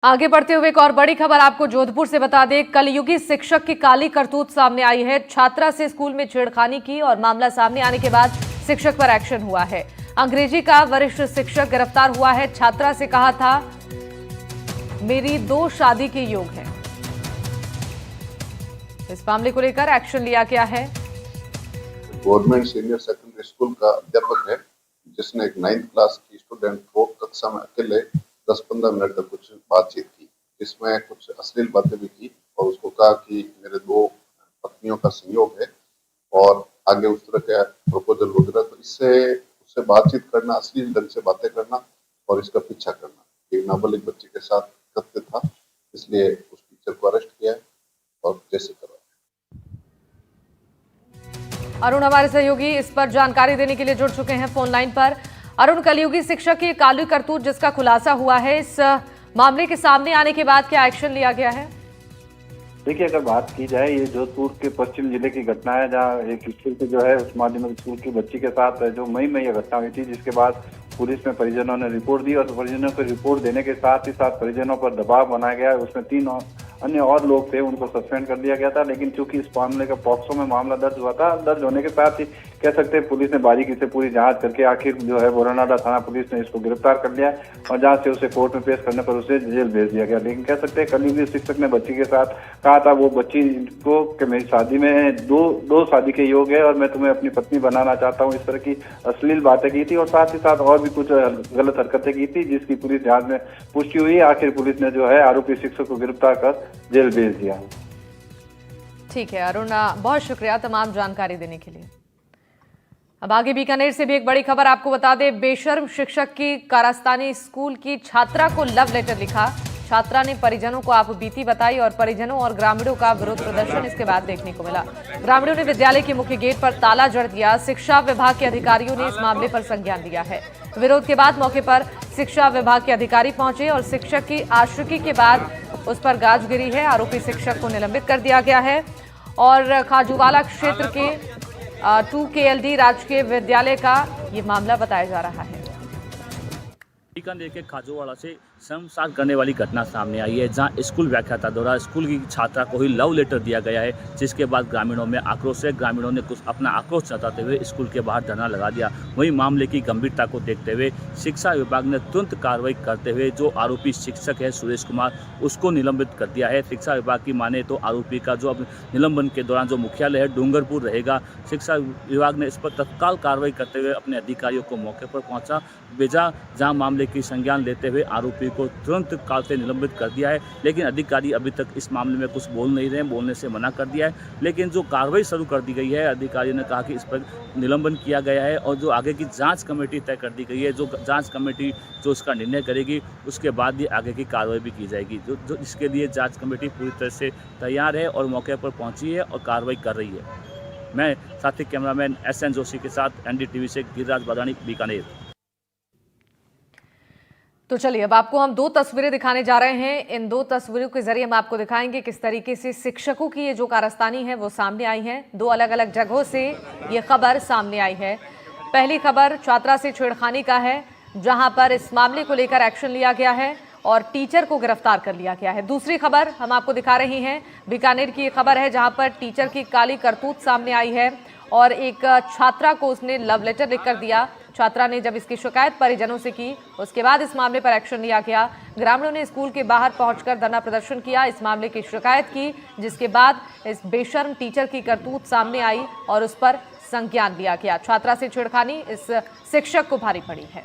आगे बढ़ते हुए एक और बड़ी खबर आपको जोधपुर से बता दें। कलयुगी शिक्षक की काली करतूत सामने आई है। छात्रा से स्कूल में छेड़खानी की और मामला सामने आने के बाद शिक्षक पर एक्शन हुआ है। अंग्रेजी का वरिष्ठ शिक्षक गिरफ्तार हुआ है। छात्रा से कहा था मेरी 2 शादी के योग है। इस मामले को लेकर एक्शन लिया गया है। गवर्नमेंट सीनियर सेकेंडरी स्कूल का अध्यापक है जिसने एक 9th क्लास की स्टूडेंट को कक्षा में अकेले 10-15 मिनट तक कुछ बातचीत की, जिसमें कुछ अश्लील बातें भी की और उसको कहा कि मेरे 2 पत्नियों का संयोग है और आगे उस तरह का प्रपोजल वगैरह। तो इससे उससे बातचीत करना, अश्लील ढंग से बातें करना और इसका पीछा करना एक नाबालिग बच्ची के साथ कृत्य था, इसलिए उस टीचर को अरेस्ट किया है और जैसे करवाया। अरुण हमारे सहयोगी इस पर जानकारी देने के लिए जुड़ चुके हैं फोन लाइन पर। अरुण, कलयुगी शिक्षक की काली करतूत जिसका खुलासा हुआ है, इस मामले के सामने आने के बाद क्या एक्शन लिया गया है? देखिए, अगर बात की जाए, ये जोधपुर के पश्चिम जिले की घटना है, जहाँ एक स्कूल के जो है उस माध्यमिक स्कूल की बच्ची के साथ जो मई में यह घटना हुई थी, जिसके बाद पुलिस में परिजनों ने रिपोर्ट दी और परिजनों को रिपोर्ट देने के साथ ही साथ परिजनों पर दबाव बनाया गया। उसमें 3 अन्य और लोग थे, उनको सस्पेंड कर दिया गया था। लेकिन चूंकि इस मामले का पॉक्सो में मामला दर्ज हुआ था, दर्ज होने के साथ ही कह सकते हैं पुलिस ने बारीकी से पूरी जांच करके आखिर जो है बोरानाडा थाना पुलिस ने इसको गिरफ्तार कर लिया और जहां से उसे कोर्ट में पेश करने पर उसे जेल भेज दिया गया। लेकिन कह सकते हैं कलयुगी शिक्षक ने बच्ची के साथ कहा था, वो बच्ची को कि मेरी शादी में दो शादी के योग है और मैं तुम्हें अपनी पत्नी बनाना चाहता हूँ, इस तरह की अश्लील बातें की थी और साथ ही साथ और भी कुछ गलत हरकतें की थी, जिसकी पुलिस जांच में पुष्टि हुई। आखिर पुलिस ने जो है आरोपी शिक्षक को गिरफ्तार कर जेल भेज दिया। ठीक है अरुण, बहुत शुक्रिया तमाम जानकारी देने के लिए। अब आगे बीकानेर से भी एक बड़ी खबर आपको बता दें। बेशर्म शिक्षक की कारस्तानी स्कूल की छात्रा को लव लेटर लिखा। छात्रा ने परिजनों को आपबीती बताई और परिजनों और ग्रामीणों का विरोध प्रदर्शन इसके बाद देखने को मिला। ग्रामीणों ने विद्यालय के मुख्य गेट पर ताला जड़ दिया। शिक्षा विभाग के अधिकारियों ने इस मामले पर संज्ञान लिया है। विरोध के बाद मौके पर शिक्षा विभाग के अधिकारी पहुंचे और शिक्षक की आशिकी के बाद उस पर गाज गिरी है। आरोपी शिक्षक को निलंबित कर दिया गया है और खाजूवाला क्षेत्र के 2KLD राजकीय विद्यालय का ये मामला बताया जा रहा है। बीकानेर के खाजूवाड़ा से शर्मसार करने वाली घटना सामने आई है, जहां स्कूल व्याख्याता द्वारा स्कूल की छात्रा को ही लव लेटर दिया गया है, जिसके बाद ग्रामीणों में आक्रोश है। ग्रामीणों ने कुछ अपना आक्रोश जताते हुए स्कूल के बाहर धरना लगा दिया। वहीं मामले की गंभीरता को देखते हुए शिक्षा विभाग ने तुरंत कार्रवाई करते हुए जो आरोपी शिक्षक है सुरेश कुमार, उसको निलंबित कर दिया है। शिक्षा विभाग की माने तो आरोपी का जो निलंबन के दौरान जो मुख्यालय है डूंगरपुर रहेगा। शिक्षा विभाग ने इस पर तत्काल कार्रवाई करते हुए अपने अधिकारियों को मौके पर पहुंचा भेजा, जहां मामले की संज्ञान लेते हुए आरोपी को तुरंत काल से निलंबित कर दिया है। लेकिन अधिकारी अभी तक इस मामले में कुछ बोल नहीं रहे हैं, बोलने से मना कर दिया है। लेकिन जो कार्रवाई शुरू कर दी गई है, अधिकारियों ने कहा कि इस पर निलंबन किया गया है और जो आगे की जांच कमेटी तय कर दी गई है। जो जांच कमेटी जो इसका निर्णय करेगी, उसके बाद ही आगे की कार्रवाई भी की जाएगी। जो इसके लिए जाँच कमेटी पूरी तरह से तैयार है और मौके पर पहुँची है और कार्रवाई कर रही है। मैं साथी कैमरामैन SN जोशी के साथ NDTV से गिरिराज बादानी, बीकानेर। तो चलिए अब आपको हम 2 तस्वीरें दिखाने जा रहे हैं। इन 2 तस्वीरों के जरिए हम आपको दिखाएंगे किस तरीके से शिक्षकों की ये जो कारस्तानी है वो सामने आई है। 2 अलग अलग जगहों से ये खबर सामने आई है। पहली खबर छात्रा से छेड़खानी का है, जहां पर इस मामले को लेकर एक्शन लिया गया है और टीचर को गिरफ्तार कर लिया गया है। दूसरी खबर हम आपको दिखा रही हैं, बीकानेर की खबर है, जहां पर टीचर की काली करतूत सामने आई है और एक छात्रा को उसने लव लेटर लिखकर दिया। छात्रा ने जब इसकी शिकायत परिजनों से की, उसके बाद इस मामले पर एक्शन लिया गया। ग्रामीणों ने स्कूल के बाहर पहुंचकर धरना प्रदर्शन किया, इस मामले की शिकायत की, जिसके बाद इस बेशर्म टीचर की करतूत सामने आई और उस पर संज्ञान लिया गया। छात्रा से छेड़खानी इस शिक्षक को भारी पड़ी है।